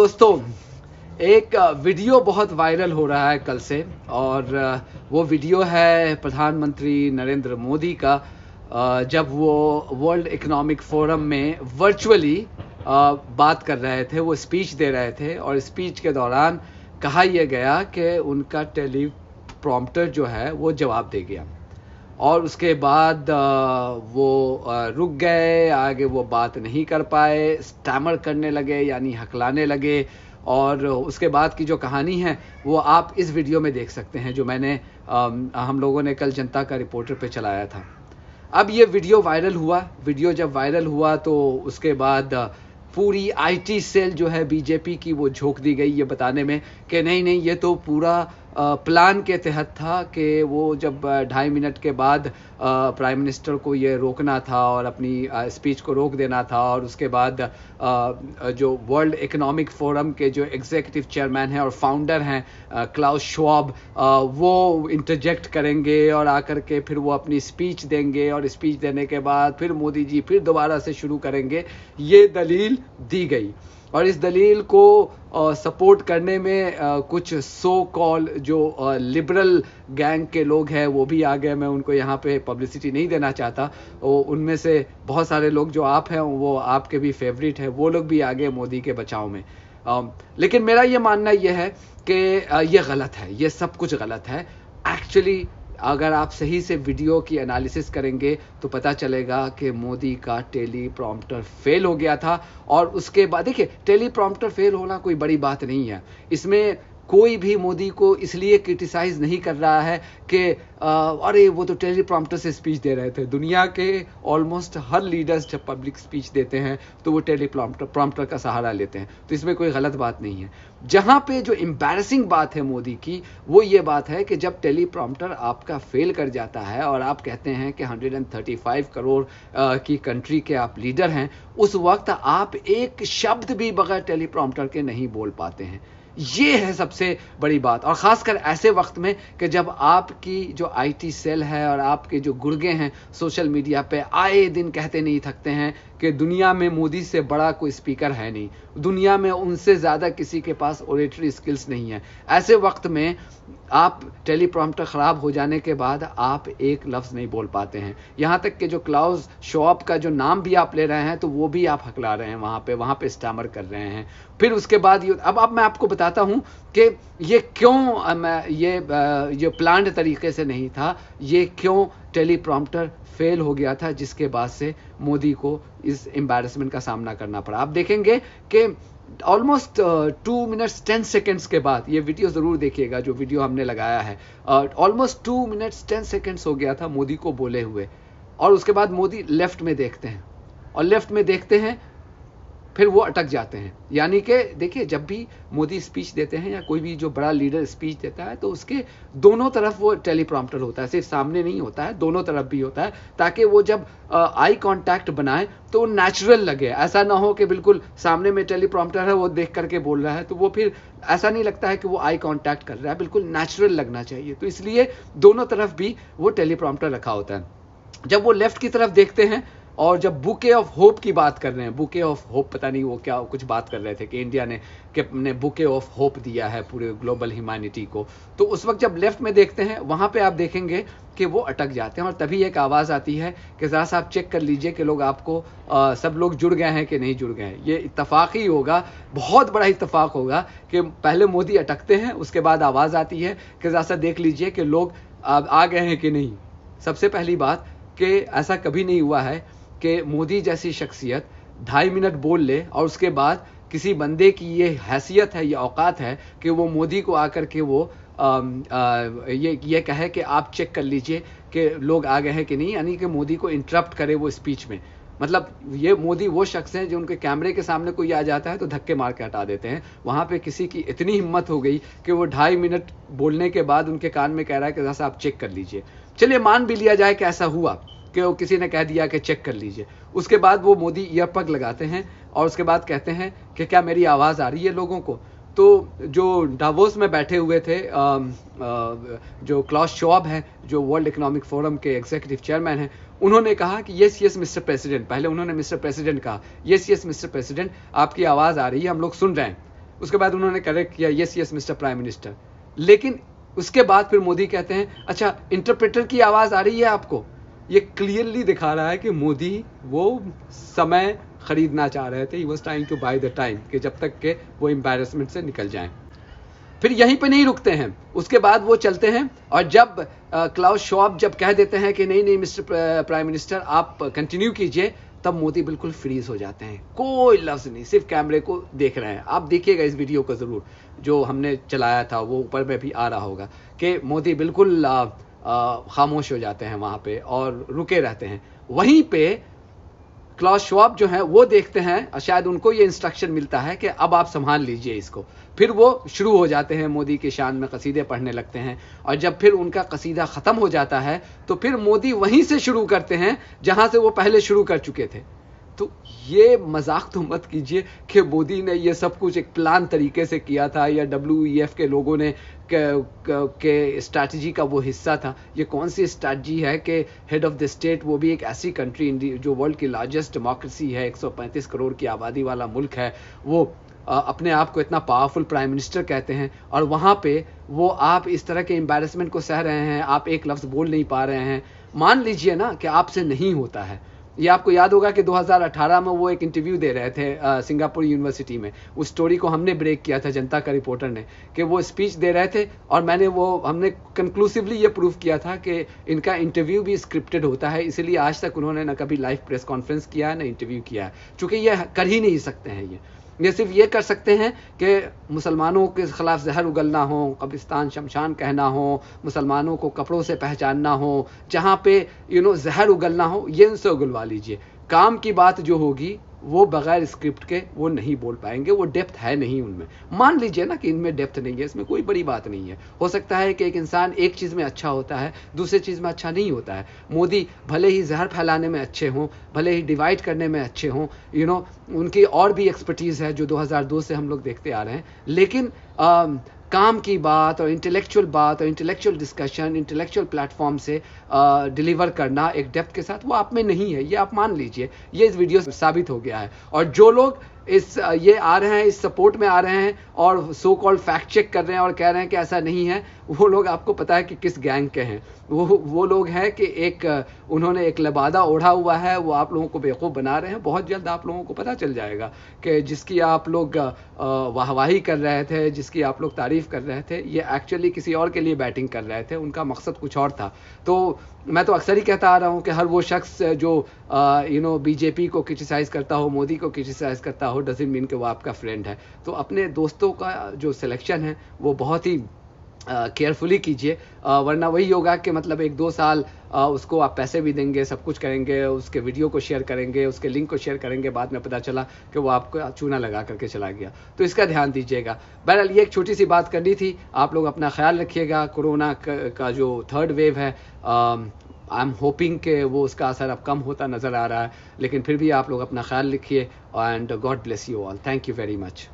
दोस्तों, एक वीडियो बहुत वायरल हो रहा है कल से और वो वीडियो है प्रधानमंत्री नरेंद्र मोदी का। जब वो वर्ल्ड इकोनॉमिक फोरम में वर्चुअली बात कर रहे थे, वो स्पीच दे रहे थे और स्पीच के दौरान कहा यह गया कि उनका टेलीप्रॉम्प्टर जो है वो जवाब दे गया और उसके बाद वो रुक गए, आगे वो बात नहीं कर पाए, स्टैमर करने लगे यानी हकलाने लगे। और उसके बाद की जो कहानी है वो आप इस वीडियो में देख सकते हैं जो मैंने हम लोगों ने कल जनता का रिपोर्टर पे चलाया था। अब ये वीडियो वायरल हुआ। वीडियो जब वायरल हुआ तो उसके बाद पूरी आईटी सेल जो है बीजेपी की वो झोंक दी गई ये बताने में कि नहीं नहीं, ये तो पूरा प्लान के तहत था कि वो जब 2.5 मिनट के बाद प्राइम मिनिस्टर को ये रोकना था और अपनी स्पीच को रोक देना था और उसके बाद जो वर्ल्ड इकोनॉमिक फोरम के जो एग्जीक्यूटिव चेयरमैन हैं और फाउंडर हैं क्लाउस श्वाब, वो इंटरजेक्ट करेंगे और आकर के फिर वो अपनी स्पीच देंगे और स्पीच देने के बाद फिर मोदी जी फिर दोबारा से शुरू करेंगे। ये दलील दी गई और इस दलील को सपोर्ट करने में कुछ सो कॉल जो लिबरल गैंग के लोग हैं वो भी आ गए। मैं उनको यहाँ पे पब्लिसिटी नहीं देना चाहता। उनमें से बहुत सारे लोग जो आप हैं वो आपके भी फेवरेट हैं, वो लोग भी आ गए मोदी के बचाव में। लेकिन मेरा ये मानना ये है कि ये गलत है, ये सब कुछ गलत है। एक्चुअली अगर आप सही से वीडियो की एनालिसिस करेंगे तो पता चलेगा कि मोदी का टेलीप्रॉम्प्टर फेल हो गया था। और उसके बाद देखिए, टेलीप्रॉम्प्टर फेल होना कोई बड़ी बात नहीं है। इसमें कोई भी मोदी को इसलिए क्रिटिसाइज नहीं कर रहा है कि अरे वो तो टेलीप्रॉम्प्टर से स्पीच दे रहे थे। दुनिया के ऑलमोस्ट हर लीडर्स जब पब्लिक स्पीच देते हैं तो वो टेलीप्रॉम्प्टर का सहारा लेते हैं, तो इसमें कोई गलत बात नहीं है। जहां पे जो एम्बैरेसिंग बात है मोदी की वो ये बात है कि जब टेलीप्रॉम्प्टर आपका फेल कर जाता है और आप कहते हैं कि 135 करोड़ की कंट्री के आप लीडर हैं, उस वक्त आप एक शब्द भी बगैर टेलीप्रॉम्प्टर के नहीं बोल पाते हैं। ये है सबसे बड़ी बात। और खासकर ऐसे वक्त में कि जब आपकी जो आईटी सेल है और आपके जो गुर्गे हैं सोशल मीडिया पे आए दिन कहते नहीं थकते हैं कि दुनिया में मोदी से बड़ा कोई स्पीकर है नहीं, दुनिया में उनसे ज़्यादा किसी के पास ओरेटरी स्किल्स नहीं है। ऐसे वक्त में आप टेलीप्रॉम्प्टर ख़राब हो जाने के बाद आप एक लफ्ज़ नहीं बोल पाते हैं। यहाँ तक कि जो क्लाउस श्वाब का जो नाम भी आप ले रहे हैं तो वो भी आप हकला रहे हैं, वहाँ पे स्टैमर कर रहे हैं। फिर उसके बाद अब मैं आपको बताता हूँ कि ये क्यों ये प्लान्ड तरीके से नहीं था, ये क्यों टेलीप्रॉम्प्टर फेल हो गया था जिसके बाद से मोदी को इस एम्बैरेसमेंट का सामना करना पड़ा। आप देखेंगे कि ऑलमोस्ट 2 मिनट्स 10 सेकेंड्स के बाद, ये वीडियो ज़रूर देखिएगा जो वीडियो हमने लगाया है, ऑलमोस्ट 2 मिनट्स 10 सेकेंड्स हो गया था मोदी को बोले हुए। और उसके बाद मोदी लेफ्ट में देखते हैं और लेफ्ट में देखते हैं फिर वो अटक जाते हैं। यानी कि देखिए, जब भी मोदी स्पीच देते हैं या कोई भी जो बड़ा लीडर स्पीच देता है तो उसके दोनों तरफ वो टेलीप्रॉम्प्टर होता है, सिर्फ सामने नहीं होता है, दोनों तरफ भी होता है, ताकि वो जब आई कांटेक्ट बनाए तो नेचुरल लगे। ऐसा ना हो कि बिल्कुल सामने में टेलीप्रॉम्प्टर है, वो देख करके बोल रहा है तो वो फिर ऐसा नहीं लगता है कि वो आई कांटेक्ट कर रहा है, बिल्कुल नेचुरल लगना चाहिए। तो इसलिए दोनों तरफ भी वो टेलीप्रॉम्प्टर रखा होता है। जब वो लेफ्ट की तरफ देखते हैं और जब बुके ऑफ होप की बात कर रहे हैं, बुके ऑफ होप, पता नहीं वो क्या कुछ बात कर रहे थे कि इंडिया ने बुके ऑफ होप दिया है पूरे ग्लोबल ह्यूमैनिटी को, तो उस वक्त जब लेफ्ट में देखते हैं वहां पे आप देखेंगे कि वो अटक जाते हैं। और तभी एक आवाज़ आती है कि ज़रा सा आप चेक कर लीजिए कि लोग आपको सब लोग जुड़ गए हैं कि नहीं जुड़ गए हैं। ये इत्तफाक ही होगा, बहुत बड़ा इत्तफाक होगा कि पहले मोदी अटकते हैं, उसके बाद आवाज़ आती है कि ज़रा सा देख लीजिए कि लोग आ गए हैं कि नहीं। सबसे पहली बात कि ऐसा कभी नहीं हुआ है कि मोदी जैसी शख्सियत 2.5 मिनट बोल ले और उसके बाद किसी बंदे की ये हैसियत है, ये औकात है कि वो मोदी को आकर के वो ये कहे कि आप चेक कर लीजिए कि लोग आ गए हैं कि नहीं, यानी कि मोदी को इंटरप्ट करे वो स्पीच में। मतलब ये मोदी वो शख्स हैं जो उनके कैमरे के सामने कोई आ जाता है तो धक्के मार के हटा देते हैं। वहाँ पे किसी की इतनी हिम्मत हो गई कि वो 2.5 मिनट बोलने के बाद उनके कान में कह रहा है कि जैसा आप चेक कर लीजिए। चलिए मान भी लिया जाए कि ऐसा हुआ कि वो किसी ने कह दिया कि चेक कर लीजिए, उसके बाद वो मोदी ईयरपग लगाते हैं और उसके बाद कहते हैं कि क्या मेरी आवाज़ आ रही है लोगों को। तो जो डावोस में बैठे हुए थे जो क्लाउस श्वाब हैं, जो वर्ल्ड इकोनॉमिक फोरम के एग्जीक्यूटिव चेयरमैन हैं, उन्होंने कहा कि यस यस मिस्टर प्रेसिडेंट, पहले उन्होंने मिस्टर प्रेसिडेंट कहा, यस यस मिस्टर प्रेसिडेंट, आपकी आवाज़ आ रही है, हम लोग सुन रहे हैं। उसके बाद उन्होंने करेक्ट किया, yes yes mister prime minister. लेकिन उसके बाद फिर मोदी कहते हैं अच्छा इंटरप्रेटर की आवाज आ रही है आपको। ये क्लियरली दिखा रहा है कि मोदी वो समय खरीदना चाह रहे थे, he was trying to buy the time, कि जब तक के वो एम्बैरेसमेंट से निकल जाएं। फिर यहीं पे नहीं रुकते हैं, उसके बाद वो चलते हैं और जब क्लाउस शवाब जब कह देते हैं कि नहीं नहीं मिस्टर प्राइम मिनिस्टर आप कंटिन्यू कीजिए, तब मोदी बिल्कुल फ्रीज हो जाते हैं, कोई लफ्ज नहीं, सिर्फ कैमरे को देख रहे हैं। आप देखिएगा इस वीडियो को जरूर, जो हमने चलाया था वो ऊपर में भी आ रहा होगा कि मोदी बिल्कुल खामोश हो जाते हैं वहां पे और रुके रहते हैं। वहीं पे क्लाउस शवाब जो है वो देखते हैं, शायद उनको ये इंस्ट्रक्शन मिलता है कि अब आप संभाल लीजिए इसको। फिर वो शुरू हो जाते हैं मोदी के शान में कसीदे पढ़ने लगते हैं, और जब फिर उनका कसीदा खत्म हो जाता है तो फिर मोदी वहीं से शुरू करते हैं जहां से वो पहले शुरू कर चुके थे। तो ये मजाक तो मत कीजिए कि मोदी ने ये सब कुछ एक प्लान तरीके से किया था या WEF के लोगों ने के स्ट्रैटेजी का वो हिस्सा था। ये कौन सी स्ट्रैटेजी है कि हेड ऑफ द स्टेट, वो भी एक ऐसी कंट्री जो वर्ल्ड की लार्जेस्ट डेमोक्रेसी है, 135 करोड़ की आबादी वाला मुल्क है, वो अपने आप को इतना पावरफुल प्राइम मिनिस्टर कहते हैं, और वहां पे वो आप इस तरह के एम्बैरेसमेंट को सह रहे हैं, आप एक लफ्ज बोल नहीं पा रहे हैं। मान लीजिए ना कि आपसे नहीं होता है। ये आपको याद होगा कि 2018 में वो एक इंटरव्यू दे रहे थे सिंगापुर यूनिवर्सिटी में। उस स्टोरी को हमने ब्रेक किया था, जनता का रिपोर्टर ने, कि वो स्पीच दे रहे थे और हमने कंक्लूसिवली ये प्रूव किया था कि इनका इंटरव्यू भी स्क्रिप्टेड होता है, इसलिए आज तक उन्होंने ना कभी लाइव प्रेस कॉन्फ्रेंस किया है ना इंटरव्यू किया है, चूंकि ये कर ही नहीं सकते हैं। ये सिर्फ ये कर सकते हैं कि मुसलमानों के खिलाफ जहर उगलना हो, कब्रिस्तान शमशान कहना हो, मुसलमानों को कपड़ों से पहचानना हो, जहां पे जहर उगलना हो, ये उनसे उगलवा लीजिए। काम की बात जो होगी वो बगैर स्क्रिप्ट के वो नहीं बोल पाएंगे, वो डेप्थ है नहीं उनमें। मान लीजिए ना कि इनमें डेप्थ नहीं है, इसमें कोई बड़ी बात नहीं है। हो सकता है कि एक इंसान एक चीज में अच्छा होता है, दूसरी चीज में अच्छा नहीं होता है। मोदी भले ही जहर फैलाने में अच्छे हों, भले ही डिवाइड करने में अच्छे हों, उनकी और भी एक्सपर्टीज है जो 2002 से हम लोग देखते आ रहे हैं, लेकिन काम की बात और इंटेलेक्चुअल डिस्कशन, इंटेलेक्चुअल प्लेटफॉर्म से डिलीवर करना एक डेप्थ के साथ, वो आप में नहीं है। ये आप मान लीजिए, ये इस वीडियो से साबित हो गया है। और जो लोग ये आ रहे हैं, इस सपोर्ट में आ रहे हैं और सो कॉल्ड फैक्ट चेक कर रहे हैं और कह रहे हैं कि ऐसा नहीं है, वो लोग आपको पता है कि किस गैंग के हैं। वो लोग हैं कि उन्होंने एक लबादा ओढ़ा हुआ है, वो आप लोगों को बेवकूफ़ बना रहे हैं। बहुत जल्द आप लोगों को पता चल जाएगा कि जिसकी आप लोग वाहवाही कर रहे थे, जिसकी आप लोग तारीफ कर रहे थे, ये एक्चुअली किसी और के लिए बैटिंग कर रहे थे, उनका मकसद कुछ और था। तो मैं तो अक्सर ही कहता आ रहा हूँ कि हर वो शख्स जो बीजेपी को क्रिटिसाइज करता हो, मोदी को क्रिटिसाइज करता हो, डजंट मीन कि वो आपका फ्रेंड है। तो अपने दोस्तों का जो सिलेक्शन है वो बहुत ही केयरफुली कीजिए, वरना वही होगा कि मतलब 1-2 साल उसको आप पैसे भी देंगे, सब कुछ करेंगे, उसके वीडियो को शेयर करेंगे, उसके लिंक को शेयर करेंगे, बाद में पता चला कि वो आपको चूना लगा करके चला गया। तो इसका ध्यान दीजिएगा। बहरहाल ये एक छोटी सी बात करनी थी। आप लोग अपना ख्याल रखिएगा। कोरोना का जो 3rd वेव है, आई एम होपिंग कि वो उसका असर अब कम होता नज़र आ रहा है, लेकिन फिर भी आप लोग अपना ख्याल रखिए। And God bless you all. Thank you very much.